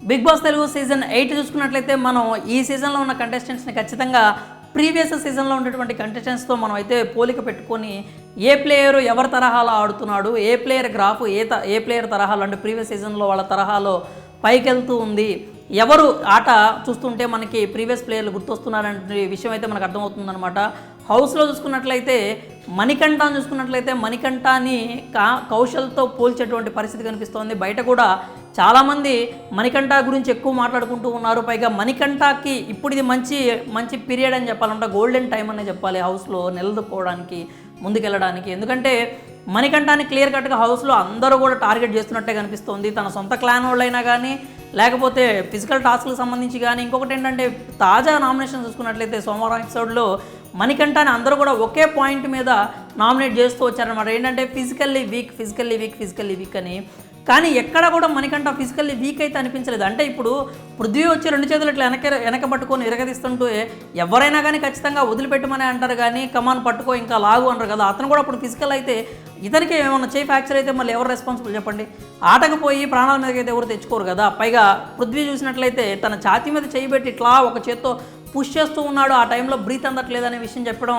Big boss Telugu season 8 చూసుకున్నట్లయితే మనం ఈ సీజన్లో ఉన్న కంటెస్టెంట్స్ని ఖచ్చితంగా ప్రీవియస్ సీజన్లో ఉన్నటువంటి కంటెస్టెంట్స్తో మనం అయితే పోలిక పెట్టుకొని ఏ ప్లేయరు ఎవరి తరహాలో ఆడుతున్నాడు, ఏ ప్లేయర్ గ్రాఫ్ ఏ ప్లేయర్ తరహాలో అంటే ప్రీవియస్ సీజన్లో వాళ్ళ తరహాలో పైకి వెళ్తూ ఉంది, ఎవరు ఆట చూస్తుంటే మనకి ప్రీవియస్ ప్లేయర్లు గుర్తొస్తున్నారనే విషయం అయితే మనకు అర్థమవుతుందన్నమాట. హౌస్లో చూసుకున్నట్లయితే మణికంఠాన్ని చూసుకున్నట్లయితే మణికంఠాన్ని కౌశల్తో పోల్చేటువంటి పరిస్థితి కనిపిస్తోంది. బయట కూడా చాలామంది మణికంఠ గురించి ఎక్కువ మాట్లాడుకుంటూ ఉన్నారు. పైగా మణికంఠకి ఇప్పుడు ఇది మంచి పీరియడ్ అని చెప్పాలంటే గోల్డెన్ టైం అనే చెప్పాలి హౌస్లో నిలదొక్కోవడానికి, ముందుకెళ్ళడానికి. ఎందుకంటే మణికంఠాన్ని క్లియర్ కట్గా హౌస్లో అందరూ కూడా టార్గెట్ చేస్తున్నట్టే కనిపిస్తోంది. తన సొంత క్లాన్ వాళ్ళైనా కానీ లేకపోతే ఫిజికల్ టాస్క్లకు సంబంధించి కానీ. ఇంకొకటి ఏంటంటే తాజా నామినేషన్ చూసుకున్నట్లయితే సోమవారం ఎపిసోడ్లో మణికంఠాన్ని అందరూ కూడా ఒకే పాయింట్ మీద నామినేట్ చేస్తూ వచ్చారనమాట. ఏంటంటే ఫిజికల్లీ వీక్ అని. కానీ ఎక్కడ కూడా మణికంఠ ఫిజికల్లీ వీక్ అయితే అనిపించలేదు. అంటే ఇప్పుడు పృథ్వీ వచ్చి 2 చేతులు ఇట్లా వెనక పట్టుకొని ఇరగదీస్తుంటూ ఎవరైనా కానీ ఖచ్చితంగా వదిలిపెట్టమని అంటారు, కానీ కమాన్ పట్టుకో ఇంకా లాగు అంటారు కదా. అతను కూడా అప్పుడు ఫిజికల్ అయితే ఇతనికి ఏమన్నా చేయి ఫ్రాక్చర్ అయితే మళ్ళీ ఎవరు రెస్పాన్సిబుల్ చెప్పండి? ఆటకు పోయి ప్రాణాల మీదకి అయితే ఎవరు తెచ్చుకోరు కదా. పైగా పృథ్వీ చూసినట్లయితే తన ఛాతీ మీద చేయి పెట్టి ఇట్లా ఒక చేత్తో పుష్ చేస్తూ ఉన్నాడు. ఆ టైంలో బ్రీత్ అందట్లేదు అనే విషయం చెప్పడం,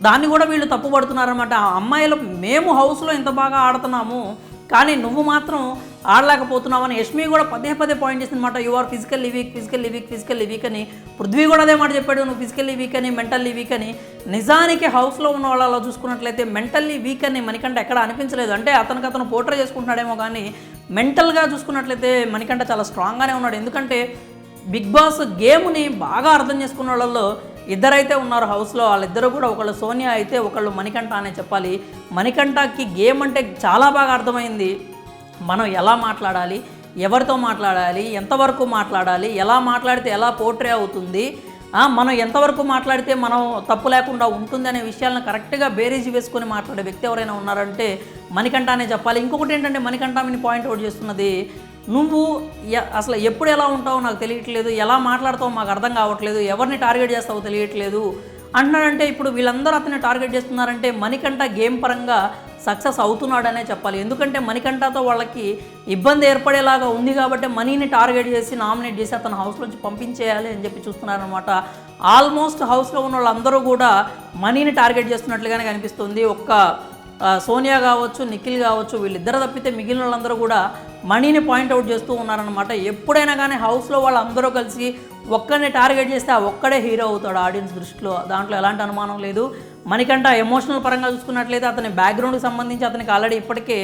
దాన్ని కూడా వీళ్ళు తప్పుపడుతున్నారన్నమాట. ఆ అమ్మాయిలు మేము హౌస్లో ఇంత బాగా ఆడుతున్నాము కానీ నువ్వు మాత్రం ఆడలేకపోతున్నావు అని యష్మి కూడా పదే పాయింట్ చేసిందన్నమాట. యు ఆర్ ఫిజికల్లీ వీక్ అని. పృథ్వీ కూడా అదే మాట చెప్పాడు, నువ్వు ఫిజికల్లీ వీక్ అని, మెంటల్లీ వీక్ అని. నిజానికి హౌస్లో ఉన్న వాళ్ళలో చూసుకున్నట్లయితే మెంటల్లీ వీక్ అని మణికంఠ ఎక్కడ అనిపించలేదు. అంటే అతను పోర్ట్రే చేసుకుంటున్నాడేమో కానీ మెంటల్గా చూసుకున్నట్లయితే మణికంఠ చాలా స్ట్రాంగ్గానే ఉన్నాడు. ఎందుకంటే బిగ్ బాస్ గేమ్ని బాగా అర్థం చేసుకున్న వాళ్ళల్లో ఇద్దరైతే ఉన్నారు హౌస్లో. వాళ్ళిద్దరూ కూడా ఒకళ్ళు సోనియా అయితే ఒకళ్ళు మణికంఠ అనే చెప్పాలి. మణికంఠకి గేమ్ అంటే చాలా బాగా అర్థమైంది. మనం ఎలా మాట్లాడాలి, ఎవరితో మాట్లాడాలి, ఎంతవరకు మాట్లాడాలి, ఎలా మాట్లాడితే ఎలా పోర్ట్రే అవుతుంది, మనం ఎంతవరకు మాట్లాడితే మనం తప్పు లేకుండా ఉంటుంది అనే విషయాలను కరెక్ట్గా బేరీజు వేసుకొని మాట్లాడే వ్యక్తి ఎవరైనా ఉన్నారంటే మణికంఠ అనే చెప్పాలి. ఇంకొకటి ఏంటంటే మణికంఠని పాయింట్అవుట్ చేస్తున్నది, నువ్వు అసలు ఎప్పుడు ఎలా ఉంటావో నాకు తెలియట్లేదు, ఎలా మాట్లాడతావో మాకు అర్థం కావట్లేదు, ఎవరిని టార్గెట్ చేస్తావో తెలియట్లేదు అంటున్నాడంటే ఇప్పుడు వీళ్ళందరూ అతన్ని టార్గెట్ చేస్తున్నారంటే మణికంఠ గేమ్ పరంగా సక్సెస్ అవుతున్నాడనే చెప్పాలి. ఎందుకంటే మణికంఠతో వాళ్ళకి ఇబ్బంది ఏర్పడేలాగా ఉంది కాబట్టి మనీని టార్గెట్ చేసి నామినేట్ చేసి అతను హౌస్ నుంచి పంపించేయాలి అని చెప్పి చూస్తున్నారనమాట. ఆల్మోస్ట్ హౌస్లో ఉన్న వాళ్ళందరూ కూడా మనీని టార్గెట్ చేస్తున్నట్లుగానే కనిపిస్తుంది. ఒక్క సోనియా కావచ్చు, నిఖిల్ కావచ్చు, వీళ్ళిద్దరు తప్పితే మిగిలిన వాళ్ళందరూ కూడా మనీని పాయింట్అవుట్ చేస్తూ ఉన్నారనమాట. ఎప్పుడైనా కానీ హౌస్లో వాళ్ళందరూ కలిసి ఒక్కడిని టార్గెట్ చేస్తే ఆ ఒక్కడే హీరో అవుతాడు ఆడియన్స్ దృష్టిలో, దాంట్లో ఎలాంటి అనుమానం లేదు. మణికంఠ ఎమోషనల్ పరంగా చూసుకున్నట్లయితే అతని బ్యాక్గ్రౌండ్కి సంబంధించి అతనికి ఆల్రెడీ ఇప్పటికే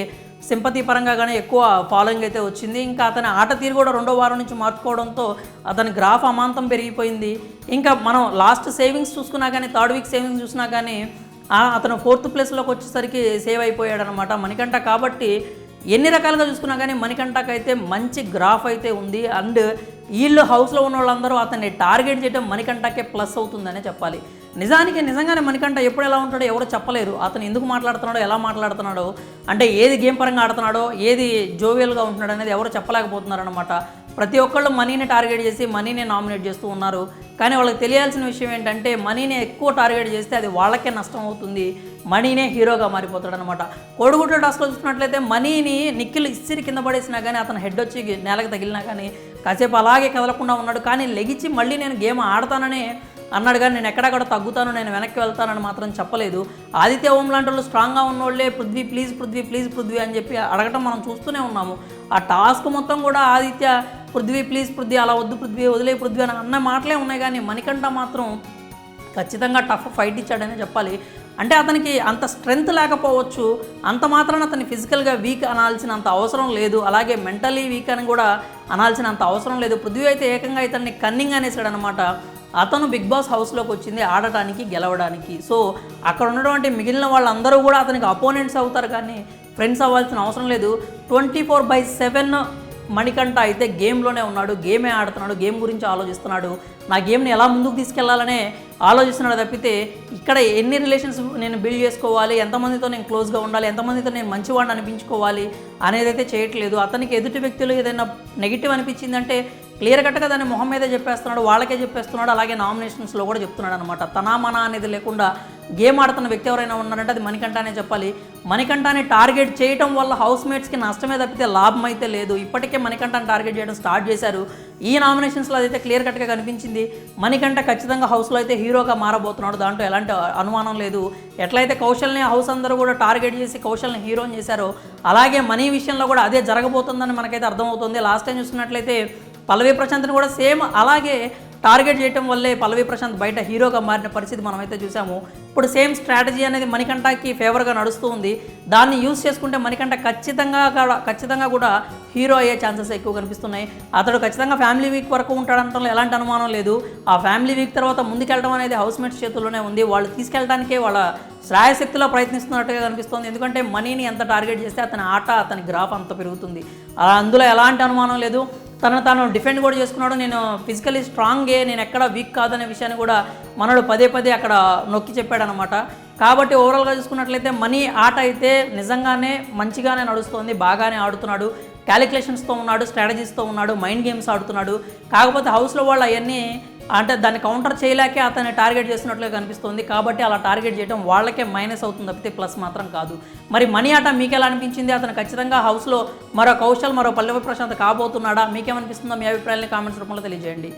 సింపతి పరంగా కానీ ఎక్కువ ఫాలోయింగ్ అయితే వచ్చింది. ఇంకా అతని ఆట తీరు కూడా 2వ వారం నుంచి మార్చుకోవడంతో అతని గ్రాఫ్ అమాంతం పెరిగిపోయింది. ఇంకా మనం లాస్ట్ సేవింగ్స్ చూసుకున్నా కానీ, 3rd వీక్ సేవింగ్స్ చూసినా కానీ అతను 4th ప్లేస్లోకి వచ్చేసరికి సేవ్ అయిపోయాడనమాట మణికంఠ. కాబట్టి ఎన్ని రకాలుగా చూసుకున్నా కానీ మణికంఠకి అయితే మంచి గ్రాఫ్ అయితే ఉంది. అండ్ వీళ్ళు హౌస్లో ఉన్న వాళ్ళందరూ అతన్ని టార్గెట్ చేయడం మణికంఠకే ప్లస్ అవుతుందనే చెప్పాలి. నిజంగానే మణికంఠ ఎప్పుడు ఎలా ఉంటాడో ఎవరు చెప్పలేరు. అతను ఎందుకు మాట్లాడుతున్నాడో, ఎలా మాట్లాడుతున్నాడో, అంటే ఏది గేమ్ పరంగా ఆడుతున్నాడో, ఏది జోవియల్గా ఉంటున్నాడో అనేది ఎవరు చెప్పలేకపోతున్నారనమాట. ప్రతి ఒక్కళ్ళు మనీని టార్గెట్ చేసి మనీని నామినేట్ చేస్తూ ఉన్నారు. కానీ వాళ్ళకి తెలియాల్సిన విషయం ఏంటంటే మనీని ఎక్కువ టార్గెట్ చేస్తే అది వాళ్ళకే నష్టం అవుతుంది, మనీనే హీరోగా మారిపోతాడనమాట. కోడిగుడ్ల టాస్క్లో చూసినట్లయితే మనీని నిఖిల్ ఇసిరి కింద పడేసినా కానీ అతను హెడ్ వచ్చి నేలకు తగిలినా కానీ కాసేపు అలాగే కదలకుండా ఉన్నాడు. కానీ లెగిచి మళ్ళీ నేను గేమ్ ఆడతాననే అన్నాడు, కానీ నేను ఎక్కడక్కడ తగ్గుతాను, నేను వెనక్కి వెళ్తానని మాత్రం చెప్పలేదు. ఆదిత్య ఓం లాంటి వాళ్ళు స్ట్రాంగ్గా ఉన్నోళ్ళే పృథ్వీ ప్లీజ్ అని చెప్పి అడగటం మనం చూస్తూనే ఉన్నాము. ఆ టాస్క్ మొత్తం కూడా ఆదిత్య పృథ్వీ అలా వద్దు వదిలే పృథ్వీ అని అన్న మాటలే ఉన్నాయి. కానీ మణికంఠ మాత్రం ఖచ్చితంగా టఫ్ ఫైట్ ఇచ్చాడనే చెప్పాలి. అంటే అతనికి అంత స్ట్రెంగ్త్ లేకపోవచ్చు, అంత మాత్రాన అతన్ని ఫిజికల్గా వీక్ అనాల్సినంత అవసరం లేదు, అలాగే మెంటలీ వీక్ అని కూడా అనాల్సినంత అవసరం లేదు. పృథ్వీ అయితే ఏకంగా ఇతన్ని కన్నింగ్ అనేసాడు అనమాట. అతను బిగ్ బాస్ హౌస్లోకి వచ్చింది ఆడటానికి, గెలవడానికి. సో అక్కడ ఉన్నటువంటి మిగిలిన వాళ్ళందరూ కూడా అతనికి అపోనెంట్స్ అవుతారు కానీ ఫ్రెండ్స్ అవ్వాల్సిన అవసరం లేదు. 24/7 మణికంఠ అయితే గేమ్లోనే ఉన్నాడు, గేమే ఆడుతున్నాడు, గేమ్ గురించి ఆలోచిస్తున్నాడు, నా గేమ్ని ఎలా ముందుకు తీసుకెళ్లాలనే ఆలోచిస్తున్నాడు తప్పితే ఇక్కడ ఎన్ని రిలేషన్స్ నేను బిల్డ్ చేసుకోవాలి, ఎంతమందితో నేను క్లోజ్గా ఉండాలి, ఎంతమందితో నేను మంచివాడిని అనిపించుకోవాలి అనేది అయితే చేయట్లేదు. అతనికి ఎదుటి వ్యక్తులు ఏదైనా నెగిటివ్ అనిపించిందంటే క్లియర్ కట్గా దాన్ని మొహం మీదే చెప్పేస్తున్నాడు, వాళ్ళకే చెప్పేస్తున్నాడు. అలాగే నామినేషన్స్లో కూడా చెప్తున్నాడు అనమాట. తనా మనా అనేది లేకుండా గేమ్ ఆడుతున్న వ్యక్తి ఎవరైనా ఉన్నారంటే అది మణికంఠ అనే చెప్పాలి. మణికంఠని టార్గెట్ చేయడం వల్ల హౌస్ మేట్స్కి నష్టమే తప్పితే లాభం అయితే లేదు. ఇప్పటికే మణికంఠని టార్గెట్ చేయడం స్టార్ట్ చేశారు. ఈ నామినేషన్స్లో అదైతే క్లియర్ కట్గా కనిపించింది. మణికంఠ ఖచ్చితంగా హౌస్లో అయితే హీరోగా మారబోతున్నాడు, దాంట్లో ఎలాంటి అనుమానం లేదు. ఎట్లయితే కౌశల్ని హౌస్ అందరూ కూడా టార్గెట్ చేసి కౌశల్ని హీరోని చేశారో అలాగే మనీ విషయంలో కూడా అదే జరగబోతుందని మనకైతే అర్థమవుతుంది. లాస్ట్ టైం చూసుకున్నట్లయితే పల్లవి ప్రశాంత్ని కూడా సేమ్ అలాగే టార్గెట్ చేయడం వల్లే పల్లవి ప్రశాంత్ బయట హీరోగా మారిన పరిస్థితి మనమైతే చూసాము. ఇప్పుడు సేమ్ స్ట్రాటజీ అనేది మణికంఠకి ఫేవర్గా నడుస్తూ ఉంది. దాన్ని యూజ్ చేసుకుంటే మణికంఠ ఖచ్చితంగా కూడా హీరో అయ్యే ఛాన్సెస్ ఎక్కువ కనిపిస్తున్నాయి. అతడు ఖచ్చితంగా ఫ్యామిలీ వీక్ వరకు ఉంటాడంటే ఎలాంటి అనుమానం లేదు. ఆ ఫ్యామిలీ వీక్ తర్వాత ముందుకెళ్ళడం అనేది హౌస్ మేట్స్ చేతుల్లోనే ఉంది. వాళ్ళు తీసుకెళ్ళడానికే వాళ్ళ శ్రాయశక్తిలో ప్రయత్నిస్తున్నట్టుగా కనిపిస్తుంది. ఎందుకంటే మనీని ఎంత టార్గెట్ చేస్తే అతని ఆట, అతని గ్రాఫ్ అంత పెరుగుతుంది. అలా అందులో ఎలాంటి అనుమానం లేదు. తాను డిఫెండ్ కూడా చేసుకున్నాడు. నేను ఫిజికలీ స్ట్రాంగే, నేను ఎక్కడ వీక్ కాదనే విషయాన్ని కూడా మనోడు పదే అక్కడ నొక్కి చెప్పాడనమాట. కాబట్టి ఓవరాల్గా చూసుకున్నట్లయితే మనీ ఆట అయితే నిజంగానే మంచిగానే నడుస్తుంది, బాగానే ఆడుతున్నాడు, క్యాలిక్యులేషన్స్తో ఉన్నాడు, స్ట్రాటజీస్తో ఉన్నాడు, మైండ్ గేమ్స్ ఆడుతున్నాడు. కాకపోతే హౌస్లో వాళ్ళు అవన్నీ అంటే దాన్ని కౌంటర్ చేయలేకే అతన్ని టార్గెట్ చేస్తున్నట్లుగా కనిపిస్తుంది. కాబట్టి అలా టార్గెట్ చేయడం వాళ్ళకే మైనస్ అవుతుంది తప్పితే ప్లస్ మాత్రం కాదు. మరి మనీ ఆట మీకు ఎలా అనిపించింది? అతను ఖచ్చితంగా హౌస్లో మరో కౌశల్, మరో పల్లవి ప్రశాంత్ కాబోతున్నాడా? మీకేమనిపిస్తుందో మీ అభిప్రాయాన్ని కామెంట్స్ రూపంలో తెలియజేయండి.